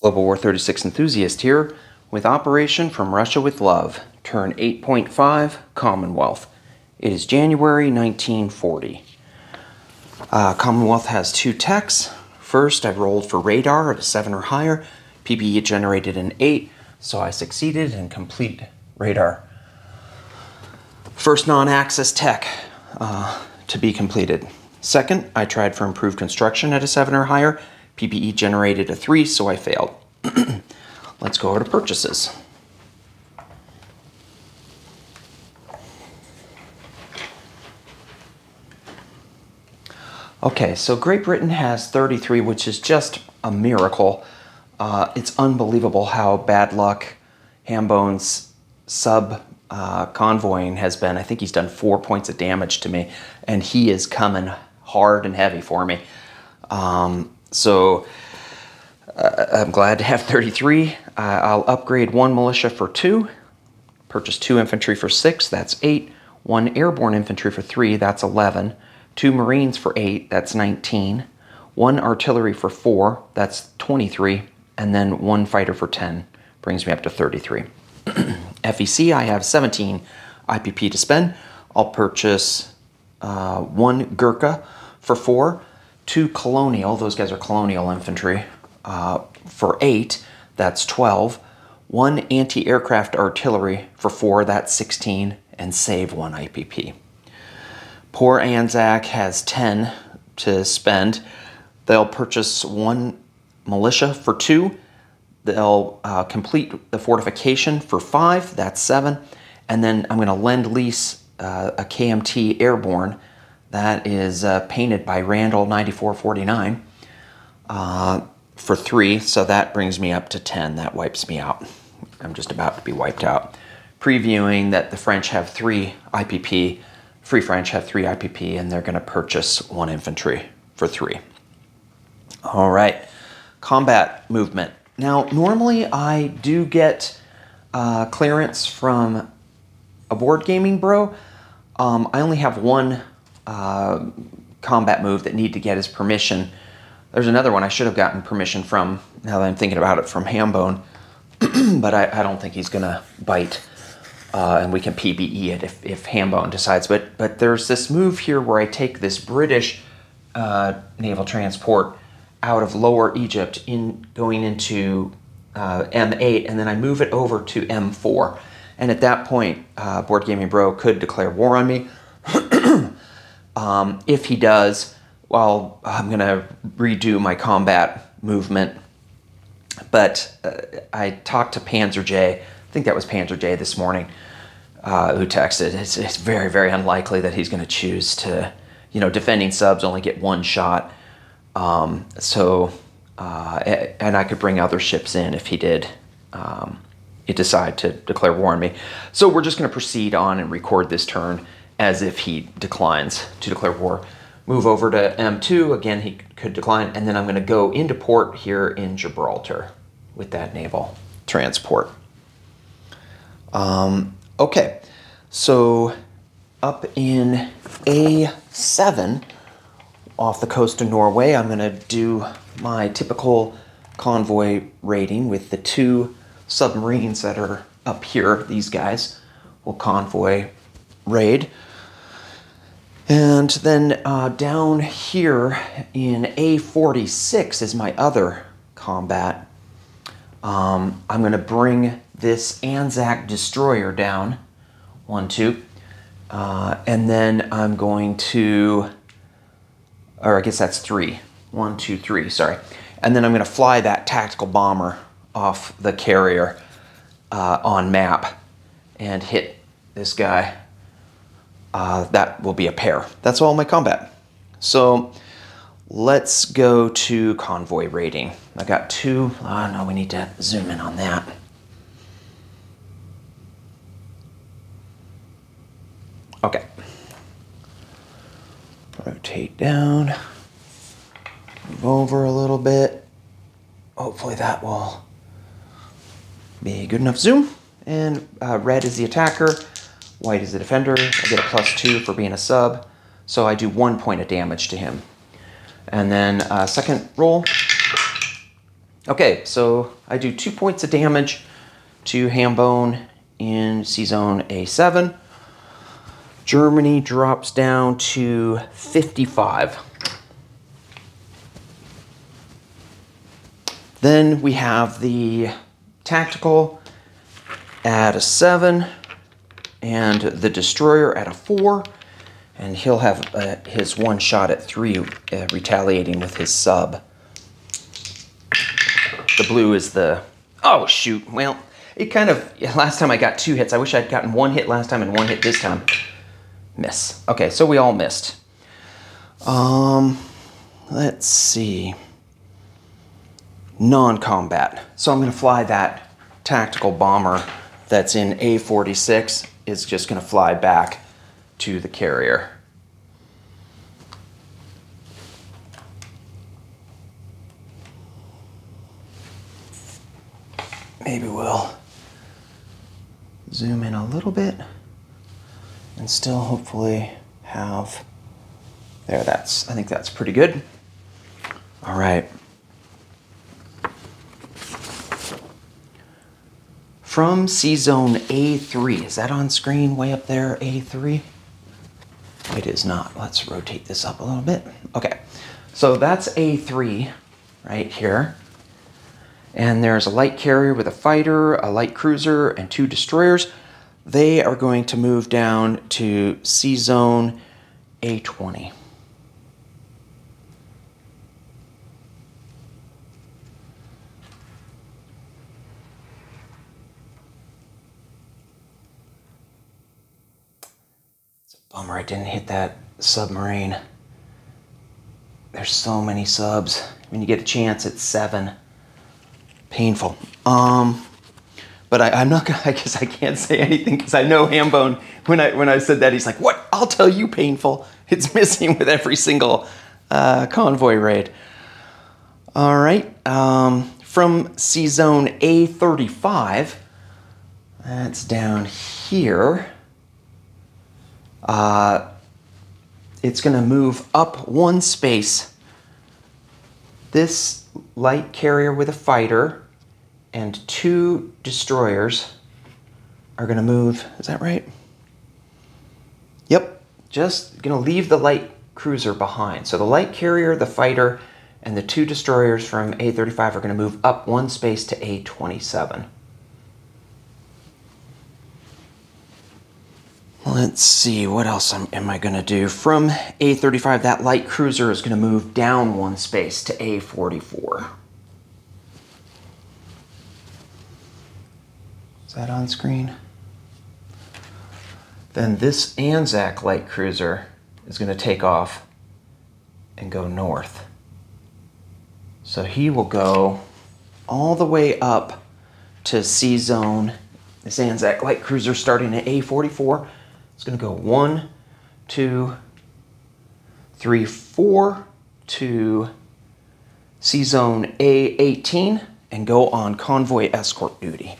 Global War 36 enthusiast here with Operation From Russia with Love, turn 8.5, Commonwealth. It is January 1940. Commonwealth has two techs. First, I rolled for radar at a 7 or higher. PBE generated an 8, so I succeeded in complete radar. First non-axis tech to be completed. Second, I tried for improved construction at a 7 or higher. PBE generated a 3, so I failed. Let's go over to purchases. Okay, so Great Britain has 33, which is just a miracle. It's unbelievable how bad luck Hambone's convoying has been. I think he's done 4 points of damage to me, and he is coming hard and heavy for me. So I'm glad to have 33. I'll upgrade 1 militia for 2, purchase 2 infantry for 6, that's 8, 1 airborne infantry for 3, that's 11, 2 marines for 8, that's 19, 1 artillery for 4, that's 23, and then 1 fighter for 10, brings me up to 33. FEC, I have 17 IPP to spend. I'll purchase 1 Gurkha for 4, 2 colonial, those guys are colonial infantry, for 8, that's 12, 1 anti-aircraft artillery for 4, that's 16, and save 1 IPP. Poor Anzac has 10 to spend. They'll purchase 1 militia for 2. They'll complete the fortification for 5, that's 7. And then I'm going to lend lease a KMT airborne that is painted by Randall 9449 for 3, so that brings me up to 10. That wipes me out. I'm just about to be wiped out. Previewing that the French have 3 IPP, Free French have 3 IPP, and they're going to purchase 1 infantry for 3. All right, combat movement. Now, normally I do get clearance from a board gaming bro. I only have 1 combat move that need to get his permission. There's another one I should have gotten permission from, now that I'm thinking about it, from Hambone, but I don't think he's gonna bite, and we can PBE it if Hambone decides. But there's this move here where I take this British naval transport out of Lower Egypt going into M8, and then I move it over to M4. And at that point, Board Gaming Bro could declare war on me. If he does, well, I'm going to redo my combat movement. But I talked to Panzer J, I think that was Panzer J this morning, who texted. It's very, very unlikely that he's going to choose to, defending subs only get 1 shot. And I could bring other ships in if he did decide to declare war on me. So we're just going to proceed on and record this turn as if he declines to declare war. Move over to M2, again he could decline, and then I'm going to go into port here in Gibraltar with that naval transport. Okay, so up in A7 off the coast of Norway, I'm going to do my typical convoy raiding with the 2 submarines that are up here. These guys will convoy raid. And then down here in A46 is my other combat. I'm going to bring this Anzac destroyer down, 1, 2, and then I'm going to, or I guess that's 3, 1, 2, 3, sorry. And then I'm going to fly that tactical bomber off the carrier on map and hit this guy. That will be a pair. That's all my combat. So let's go to convoy raiding. I got 2. Oh no, we need to zoom in on that. Okay. Rotate down. Move over a little bit. Hopefully that will be a good enough zoom. And red is the attacker. White is the defender. I get a +2 for being a sub, so I do 1 point of damage to him. And then second roll, Okay, so I do 2 points of damage to Hambone in C-Zone A7. Germany drops down to 55. Then we have the tactical at a 7 and the destroyer at a 4. And he'll have his one shot at 3 retaliating with his sub. The blue is the... Oh, shoot. Well, it kind of... Last time I got 2 hits. I wish I'd gotten 1 hit last time and 1 hit this time. Miss. Okay, so we all missed. Let's see. Non-combat. So I'm going to fly that tactical bomber that's in A46 is just going to fly back to the carrier. Maybe we'll zoom in a little bit and still hopefully have, there, I think that's pretty good. All right. From C-Zone A3, is that on screen way up there, A3? It is not. Let's rotate this up a little bit. Okay, so that's A3 right here. And there's a light carrier with a fighter, a light cruiser, and 2 destroyers. They are going to move down to C-Zone A20. It's a bummer I didn't hit that submarine. There's so many subs. When you get a chance, it's 7. Painful. But I'm not gonna, I guess I can't say anything because I know Hambone, when I said that, he's like, what? I'll tell you, painful. It's missing with every single convoy raid. All right, from C-Zone A35, that's down here. It's gonna move up 1 space. This light carrier with a fighter and 2 destroyers are going to move. Is that right? Yep. Just going to leave the light cruiser behind. So the light carrier, the fighter, and the 2 destroyers from A35 are going to move up 1 space to A27. Let's see, what else am I going to do? From A35, that light cruiser is going to move down 1 space to A44. Is that on screen? Then this Anzac light cruiser is going to take off and go north. So he will go all the way up to C-Zone. This Anzac light cruiser starting at A44. It's going to go 1, 2, 3, 4 to C-Zone A18 and go on convoy escort duty.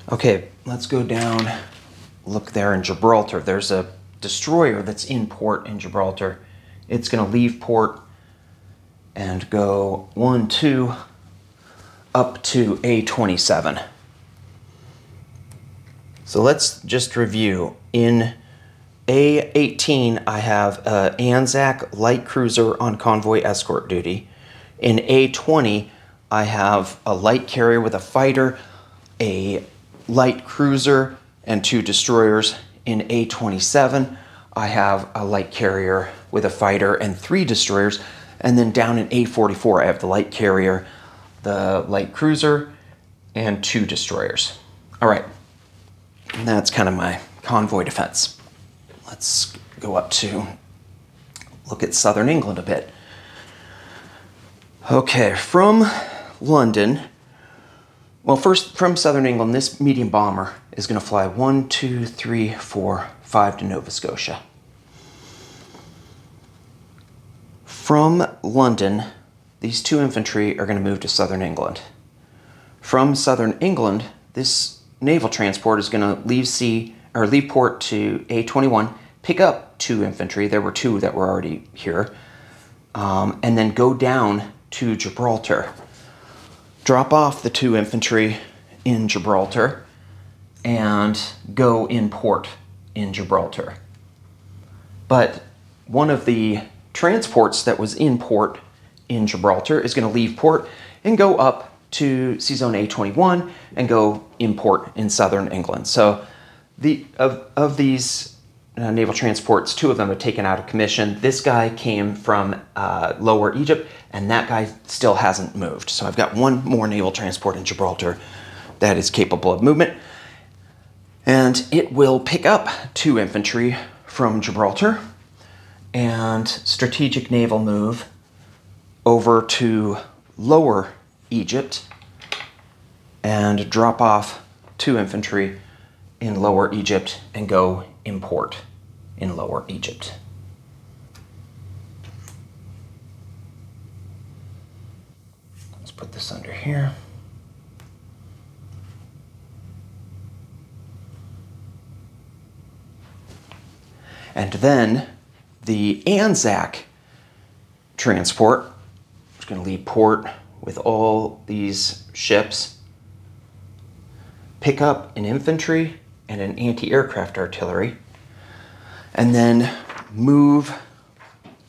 Okay, let's go down, look there in Gibraltar. There's a destroyer that's in port in Gibraltar. It's going to leave port and go 1, 2, up to A27. So let's just review. In A18, I have an Anzac light cruiser on convoy escort duty. In A20, I have a light carrier with a fighter, a light cruiser, and 2 destroyers. In A27, I have a light carrier with a fighter and 3 destroyers. And then down in A44, I have the light carrier, the light cruiser, and 2 destroyers. All right, and that's kind of my convoy defense. Let's go up to look at southern England a bit. Okay, from London, well, first, from southern England, this medium bomber is going to fly 1, 2, 3, 4, 5 to Nova Scotia. From London, these 2 infantry are going to move to southern England. From southern England, this naval transport is going to leave port to A21, pick up 2 infantry. There were 2 that were already here, and then go down to Gibraltar. Drop off the 2 infantry in Gibraltar and go in port in Gibraltar. But one of the transports that was in port in Gibraltar is going to leave port and go up to Sea Zone A21 and go in port in southern England. So of these naval transports, 2 of them are taken out of commission. This guy came from Lower Egypt, and that guy still hasn't moved. So I've got 1 more naval transport in Gibraltar that is capable of movement. And it will pick up 2 infantry from Gibraltar and strategic naval move over to Lower Egypt and drop off 2 infantry in Lower Egypt and go in port in Lower Egypt. Let's put this under here. And then the Anzac transport is going to leave port with all these ships, pick up an infantry and an anti-aircraft artillery, and then move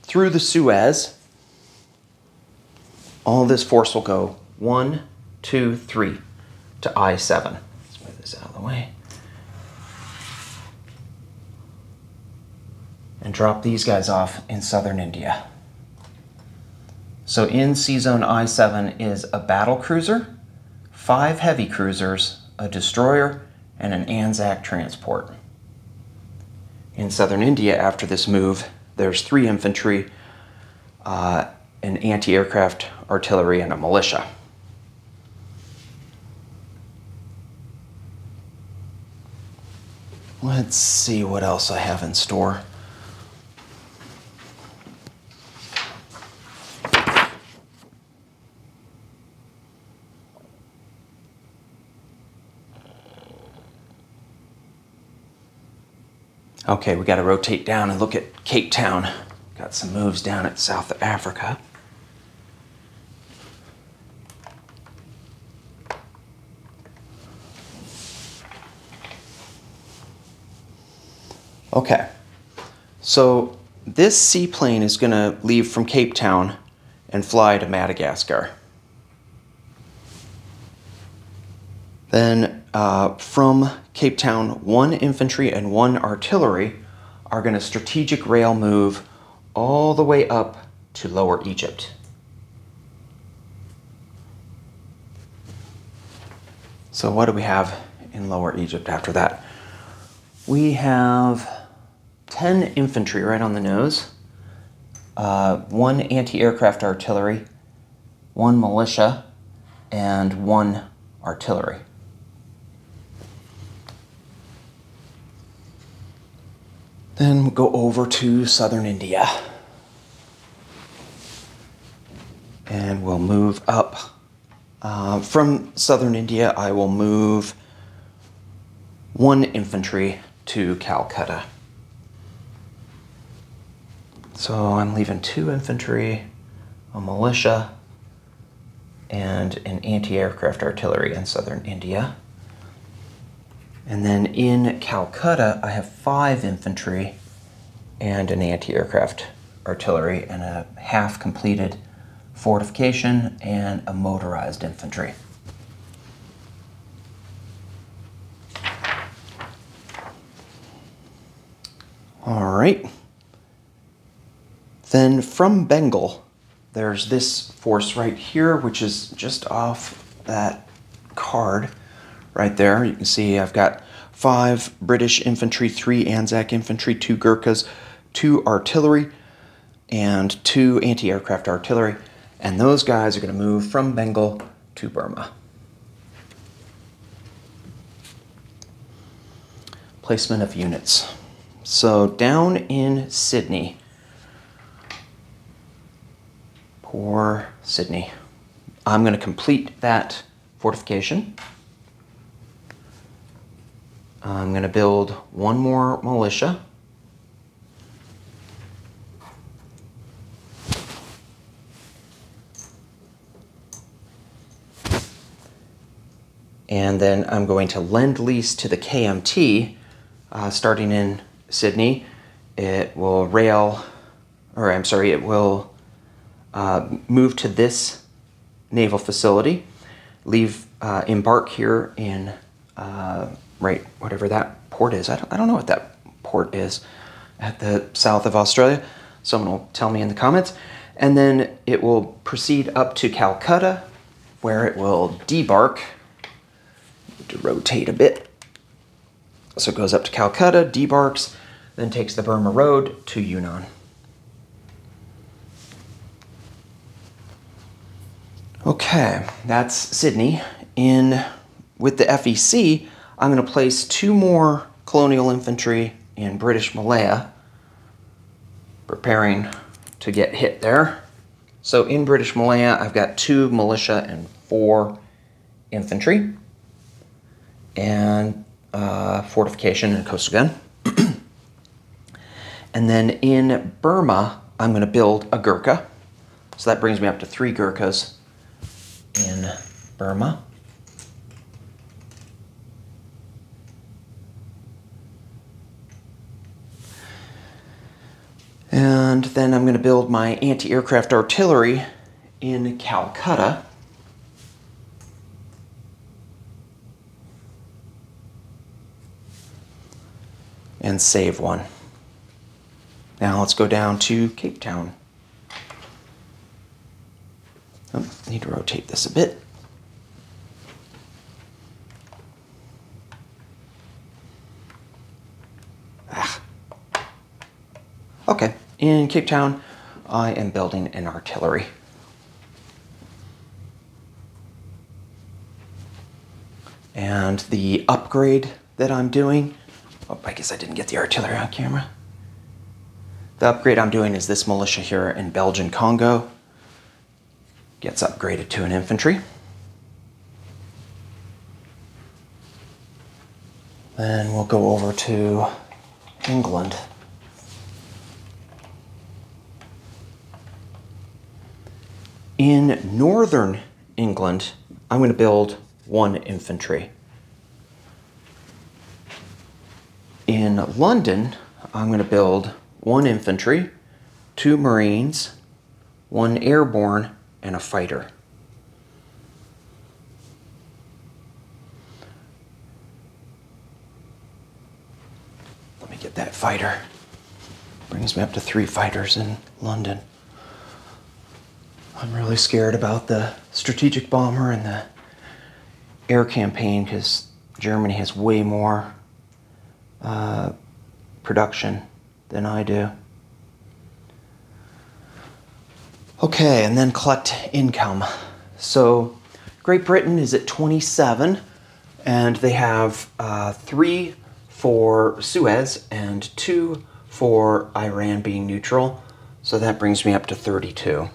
through the Suez. All this force will go 1, 2, 3 to I-7. Let's move this out of the way. And drop these guys off in southern India. So in Sea Zone I-7 is a battle cruiser, 5 heavy cruisers, a destroyer, and an Anzac transport. In southern India, after this move, there's 3 infantry, an anti-aircraft artillery, and a militia. Let's see what else I have in store. Okay, we got to rotate down and look at Cape Town. Got some moves down at South Africa. Okay, so this seaplane is going to leave from Cape Town and fly to Madagascar. Then from Cape Town, 1 infantry and 1 artillery are going to strategic rail move all the way up to Lower Egypt. So what do we have in Lower Egypt after that? We have 10 infantry right on the nose, 1 anti-aircraft artillery, 1 militia, and 1 artillery. Then we'll go over to southern India. And we'll move up. From southern India, I will move 1 infantry to Calcutta. So I'm leaving 2 infantry, a militia, and an anti-aircraft artillery in southern India. And then in Calcutta, I have 5 infantry and an anti-aircraft artillery and a half-completed fortification and a motorized infantry. All right. Then from Bengal, there's this force right here, which is just off that card. Right there, you can see I've got 5 British infantry, 3 Anzac infantry, 2 Gurkhas, 2 artillery, and 2 anti-aircraft artillery. And those guys are going to move from Bengal to Burma. Placement of units. So down in Sydney, Poor Sydney. I'm going to complete that fortification. I'm going to build one more militia. And then I'm going to lend lease to the KMT, starting in Sydney. It will move to this naval facility, embark here in, whatever that port is. I don't know what that port is at the south of Australia. Someone will tell me in the comments. And then it will proceed up to Calcutta, where it will debark. To rotate a bit. So it goes up to Calcutta, debarks, then takes the Burma Road to Yunnan. Okay, that's Sydney. With the FEC, I'm going to place 2 more colonial infantry in British Malaya, preparing to get hit there. So in British Malaya, I've got 2 militia and 4 infantry. And fortification and coastal gun. And then in Burma, I'm going to build a Gurkha. So that brings me up to 3 Gurkhas in Burma. And then I'm going to build my anti-aircraft artillery in Calcutta. And save one. Now let's go down to Cape Town. Oh, need to rotate this a bit. Okay, in Cape Town, I am building an artillery. And the upgrade that I'm doing, oh, I guess I didn't get the artillery on camera. The upgrade I'm doing is this militia here in Belgian Congo. Gets upgraded to an infantry. Then we'll go over to England. In northern England, I'm going to build 1 infantry. In London, I'm going to build 1 infantry, 2 marines, 1 airborne, and a fighter. Let me get that fighter. Brings me up to 3 fighters in London. I'm really scared about the strategic bomber and the air campaign because Germany has way more production than I do. Okay, and then collect income. So Great Britain is at 27, and they have 3 for Suez and 2 for Iran being neutral. So that brings me up to 32.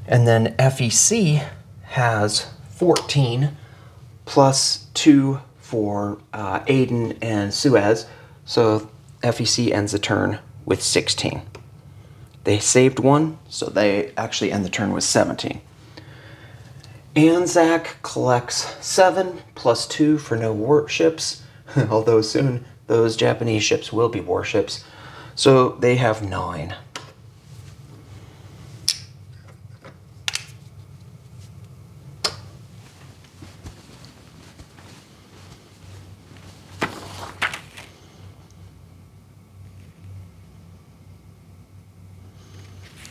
And then FEC has 14 plus 2 for Aden and Suez. So FEC ends the turn with 16. They saved 1, so they actually end the turn with 17. Anzac collects 7 plus 2 for no warships, although soon those Japanese ships will be warships. So they have 9.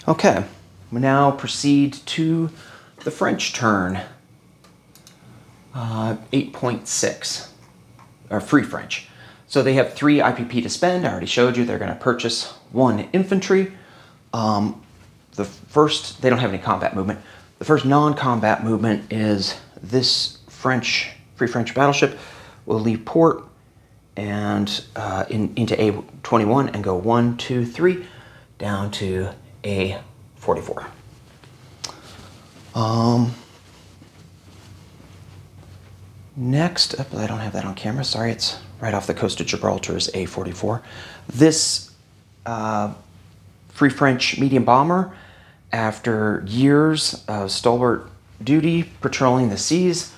Okay, we now proceed to the French turn. 8.6, or Free French. So they have 3 IPP to spend. I already showed you they're going to purchase 1 infantry. The first, they don't have any combat movement. The first non-combat movement is this Free French battleship will leave port and into A21 and go 1, 2, 3 down to A44. Next up, I don't have that on camera, sorry, it's right off the coast of Gibraltar is A44. This Free French medium bomber, after years of stalwart duty patrolling the seas,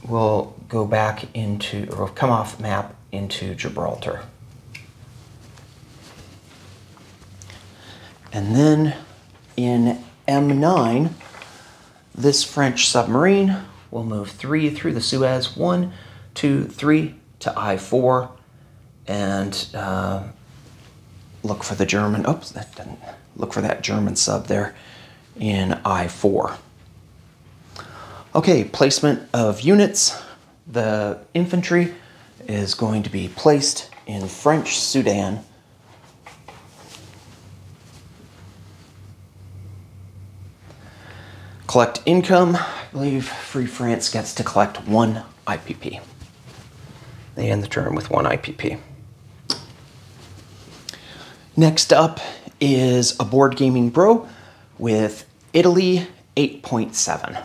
will go back into, or come off map into Gibraltar. And then in M9, this French submarine will move 3 through the Suez, 1, 2, 3 to I4, and look for the German, oops, that didn't, look for that German sub there in I4. Okay, placement of units. The infantry is going to be placed in French Sudan. Collect income. I believe Free France gets to collect 1 IPP. They end the turn with 1 IPP. Next up is a board gaming bro with Italy 8.7.